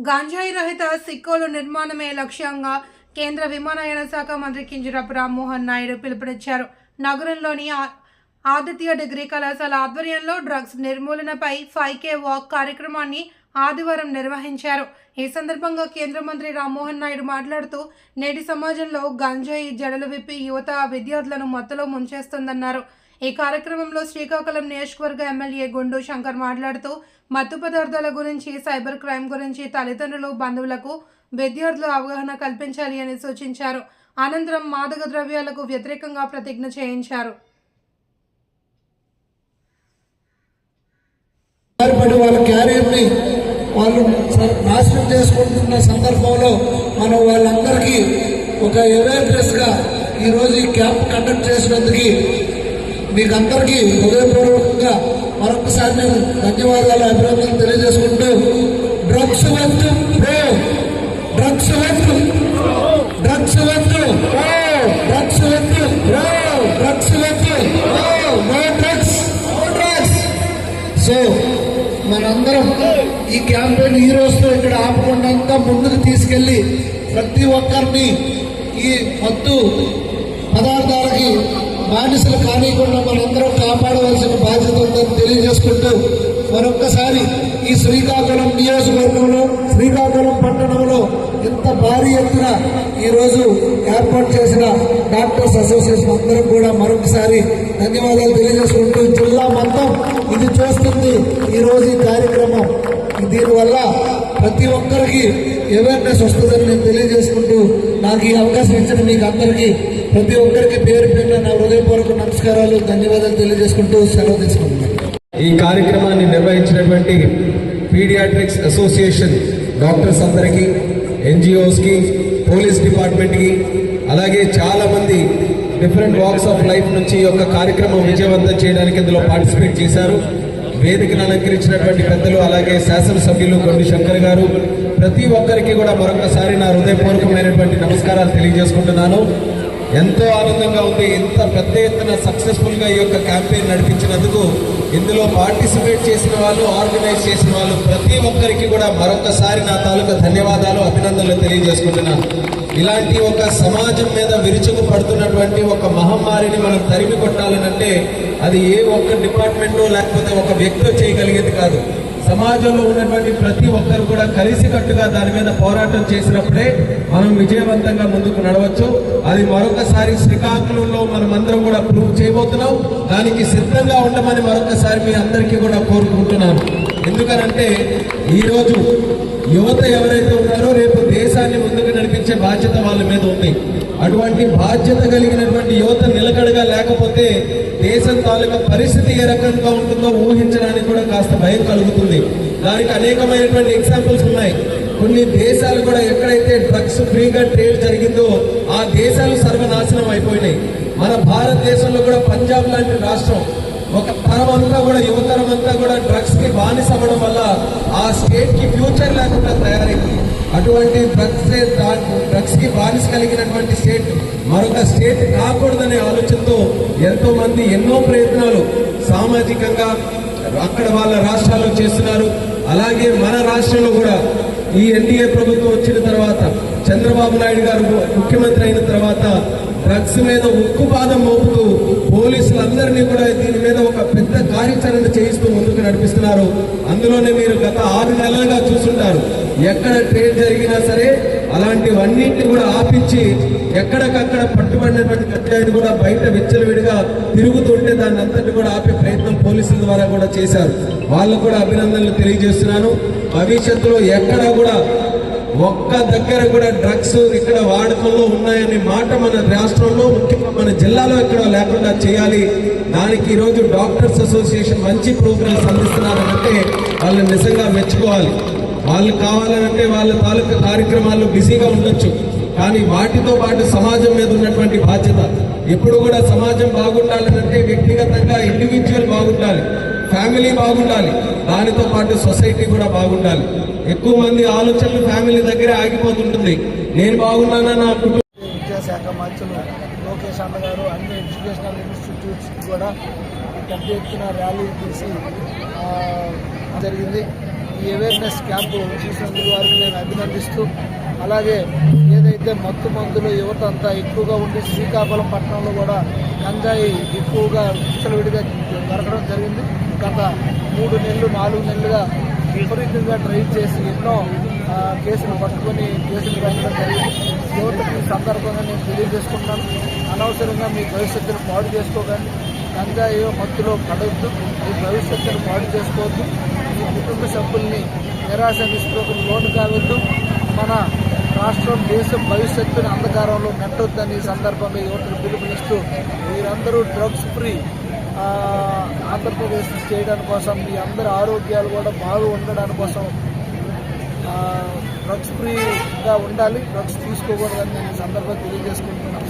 గాంజాయి రహిత సిక్కోలు నిర్మాణమే లక్ష్యంగా కేంద్ర విమానయాన శాఖ మంత్రి కింజరాపు రామ్మోహన్ నాయుడు పిలుపునిచ్చారు. నగరంలోని ఆదిత్య డిగ్రీ కళాశాల ఆధ్వర్యంలో డ్రగ్స్ నిర్మూలనపై 5K వాక్ కార్యక్రమాన్ని ఆదివారం నిర్వహించారు. ఈ సందర్భంగా కేంద్ర మంత్రి రామ్మోహన్ నాయుడు మాట్లాడుతూ, నేటి సమాజంలో గంజాయి జడలు విప్పి యువత విద్యార్థులను మత్తులో ముంచేస్తుందన్నారు. ఈ కార్యక్రమంలో శ్రీకాకుళం నియోజకవర్గ ఎమ్మెల్యే గుండు శంకర్ మాట్లాడుతూ, మత్తు పదార్థాల గురించి, సైబర్ క్రైమ్ గురించి తల్లిదండ్రులు, బంధువులకు, విద్యార్థులు అవగాహన కల్పించాలి అని సూచించారు. అనంతరం మాదక ద్రవ్యాలకు వ్యతిరేకంగా ప్రతిజ్ఞ చేయించారు. వాళ్ళ క్యారియర్ని వాళ్ళు నాశనం చేసుకుంటున్న సందర్భంలో మనం వాళ్ళందరికీ ఒక అవేర్నెస్గా ఈరోజు ఈ క్యాంప్ కండక్ట్ చేసినందుకు మీకు అందరికీ హృదయపూర్వకంగా మరొకసారి నేను ధన్యవాదాలు, అభినందనలు తెలియజేసుకుంటూ, డ్రగ్స్ వద్దు, డ్రగ్స్ వద్దు, డ్రగ్స్ వద్దు, డ్రగ్స్ వద్దు, డ్రగ్స్ వద్దు, no drugs, no drugs. So మనందరం ఈ క్యాంపెయిన్ ఈ రోజుతో ఇక్కడ ఆపకుండా ముందుకు తీసుకెళ్లి ప్రతి ఒక్కరిని ఈ మత్తు పదార్థాలకి బానిసలు కానికుండా మనందరం కాపాడవలసిన బాధ్యత ఉందని తెలియజేసుకుంటూ, మరొక్కసారి ఈ శ్రీకాకుళం నియోజకవర్గంలో, శ్రీకాకుళం పట్టణంలో ఇంత భారీ ఎత్తున ఈరోజు ఏర్పాటు చేసిన డాక్టర్స్ అసోసియేషన్ అందరం కూడా మరొకసారి ధన్యవాదాలు తెలియజేసుకుంటూ, జిల్లా మొత్తం ఇది చూస్తుంది ఈరోజు ఈ కార్యక్రమం. దీనివల్ల ప్రతి ఒక్కరికి అవేర్నెస్ వస్తుందని నేను తెలియజేసుకుంటూ, నాకు ఈ అవకాశం ఇచ్చిన మీకు అందరికీ ప్రతి ఒక్కరికి పేరు పేరున నా హృదయపూర్వక నమస్కారాలు, ధన్యవాదాలు తెలియజేసుకుంటూ సెలవు తీసుకుంటున్నాను. ఈ కార్యక్రమాన్ని నిర్వహించినటువంటి పీడియాట్రిక్స్ అసోసియేషన్ డాక్టర్స్ అందరికీ, NGOస్కి, పోలీస్ డిపార్ట్మెంట్కి, అలాగే చాలామంది డిఫరెంట్ వాక్స్ ఆఫ్ లైఫ్ నుంచి ఈ యొక్క కార్యక్రమం విజయవంతం చేయడానికి ఇందులో పార్టిసిపేట్ చేశారు. వేదికను అలంకరించినటువంటి పెద్దలు, అలాగే శాసనసభ్యులు గుండు శంకర్ గారు, ప్రతి ఒక్కరికి కూడా మరొకసారి నా హృదయపూర్వకమైనటువంటి నమస్కారాలు తెలియజేసుకుంటున్నాను. ఎంతో ఆనందంగా ఉంది. ఇంత పెద్ద ఎత్తున సక్సెస్ఫుల్గా ఈ యొక్క క్యాంపెయిన్ నడిపించినందుకు ఇందులో పార్టిసిపేట్ చేసిన వాళ్ళు, ఆర్గనైజ్ చేసిన వాళ్ళు ప్రతి ఒక్కరికి కూడా మరొకసారి నా తాలూకా ధన్యవాదాలు, అభినందనలు తెలియజేసుకుంటున్నాను. ఇలాంటి ఒక సమాజం మీద విరుచుకు పడుతున్నటువంటి ఒక మహమ్మారిని మనం తరిమి కొట్టాలనంటే అది ఏ ఒక్క డిపార్ట్మెంటో లేకపోతే ఒక వ్యక్తితో చేయగలిగేది కాదు. సమాజంలో ఉన్నటువంటి ప్రతి ఒక్కరు కూడా కలిసికట్టుగా దాని మీద పోరాటం చేసినప్పుడే మనం విజయవంతంగా ముందుకు నడవచ్చు. అది మరొకసారి శ్రీకాకుళంలో మనమందరం కూడా ప్రూవ్ చేయబోతున్నాం. దానికి సిద్ధంగా ఉండమని మరొకసారి మీ అందరికీ కూడా కోరుకుంటున్నాను. ఎందుకనంటే ఈరోజు యువత ఎవరైతే ఉన్నారో రేపు దేశాన్ని ముందుకు నడిపించే బాధ్యత వాళ్ళ మీద ఉంది. అటువంటి బాధ్యత కలిగినటువంటి యువత నిలకడగా లేకపోతే దేశం తాలూకా పరిస్థితి ఏ రకంగా ఉంటుందో ఊహించడానికి కూడా కాస్త భయం కలుగుతుంది. దానికి అనేకమైనటువంటి ఎగ్జాంపుల్స్ ఉన్నాయి. కొన్ని దేశాలు కూడా ఎక్కడైతే డ్రగ్స్ ఫ్రీగా ట్రేడ్ జరిగిందో ఆ దేశాలు సర్వనాశనం అయిపోయినాయి. మన భారతదేశంలో కూడా పంజాబ్ లాంటి రాష్ట్రం ఒక తరం అంతా కూడా, యువతరం అంతా కూడా డ్రగ్స్ కి బానిస అవ్వడం వల్ల ఆ స్టేట్ కి ఫ్యూచర్ లేకుండా తయారైంది. అటువంటి డ్రగ్స్ కి బానిస కలిగినటువంటి స్టేట్ మరొక స్టేట్ కాకూడదనే ఆలోచనతో ఎంతో మంది ఎన్నో ప్రయత్నాలు సామాజికంగా అక్కడ వాళ్ళ రాష్ట్రాల్లో చేస్తున్నారు. అలాగే మన రాష్ట్రంలో కూడా ఈ NDA ప్రభుత్వం వచ్చిన తర్వాత, చంద్రబాబు నాయుడు గారు ముఖ్యమంత్రి అయిన తర్వాత డ్రగ్స్ మీద ఉక్కుపాదం మోపుతూ పోలీసులందరినీ కూడా దీని మీద ఒక పెద్ద కార్యాచరణ చేయిస్తూ ముందుకు నడిపిస్తున్నారు. అందులోనే మీరు గత 6 నెలలుగా చూస్తుంటారు. ఎక్కడ ట్రేడ్ జరిగినా సరే అలాంటివన్నింటినీ కూడా ఆపించి ఎక్కడికక్కడ పట్టుబడినటువంటి గంజాయిని కూడా బయట విచ్చలవిడిగా తిరుగుతుంటే దాన్ని అంతటి కూడా ఆపే ప్రయత్నం పోలీసుల ద్వారా కూడా చేశారు. వాళ్ళకు కూడా అభినందనలు తెలియజేస్తున్నాను. భవిష్యత్తులో ఎక్కడ కూడా ఒక్క దగ్గర కూడా డ్రగ్స్ ఇక్కడ వాడకంలో ఉన్నాయనే మాట మన రాష్ట్రంలో, ముఖ్యంగా మన జిల్లాలో ఎక్కడ లేకుండా చేయాలి. దానికి ఈరోజు డాక్టర్స్ అసోసియేషన్ మంచి ప్రోగ్రామ్స్ అందిస్తున్నారంటే వాళ్ళని నిజంగా మెచ్చుకోవాలి. వాళ్ళు కావాలంటే వాళ్ళ తాలూకా కార్యక్రమాల్లో బిజీగా ఉండొచ్చు, కానీ వాటితో పాటు సమాజం మీద ఉన్నటువంటి బాధ్యత ఎప్పుడు కూడా సమాజం బాగుండాలంటే వ్యక్తిగతంగా ఇండివిజువల్ బాగుండాలి, ఫ్యామిలీ బాగుండాలి, దానితో పాటు సొసైటీ కూడా బాగుండాలి. ఎక్కువ మంది ఆలోచనలు ఫ్యామిలీ దగ్గరే ఆగిపోతుంటుంది. నేను బాగున్నానా, నా కుటుంబం. విద్యాశాఖ మంత్రులు లోకేష్ అన్న గారు అన్ని ఎడ్యుకేషనల్ ఇన్స్టిట్యూట్స్ కూడా పెద్ద ఎత్తున ర్యాలీ తీసి జరిగింది. ఈ అవేర్నెస్ క్యాంపు చేసినందుకు వారికి నేను అభినందిస్తూ, అలాగే ఏదైతే మత్తు మందులు యువత అంతా ఎక్కువగా ఉండి శ్రీకాకుళం పట్టణంలో కూడా గంజాయి ఎక్కువగా విచ్చలవిడిగా దొరకడం జరిగింది. గత 3 నెలలు 4 నెలలుగా విపరీతంగా డ్రైవ్ చేసి ఎన్నో కేసులు పట్టుకొని కేసులు పెట్టడం జరిగింది. యువతకు ఈ సందర్భంగా నేను తెలియజేసుకుంటాను, అనవసరంగా మీ భవిష్యత్తును పాడు చేసుకోకండి. గంజాయి మత్తులో పడవద్దు, మీ భవిష్యత్తును పాడు చేసుకోవద్దు. మీ కుటుంబ సభ్యుల్ని నిరాశ నిస్పృహకు లోను కావద్దు. మన రాష్ట్రం దేశం భవిష్యత్తుని అంధకారంలో నెట్టొద్దని ఈ సందర్భంగా యువతను పిలుపునిస్తూ మీరందరూ డ్రగ్స్ ఫ్రీ ఆంధ్రప్రదేశ్ చేయడానికి కోసం, మీ అందరి ఆరోగ్యాలు కూడా బాగా ఉండడానికి కోసం డ్రగ్స్ ఫ్రీగా ఉండాలి, డ్రగ్స్ తీసుకోకూడదని నేను ఈ సందర్భంగా తెలియజేసుకుంటున్నాను.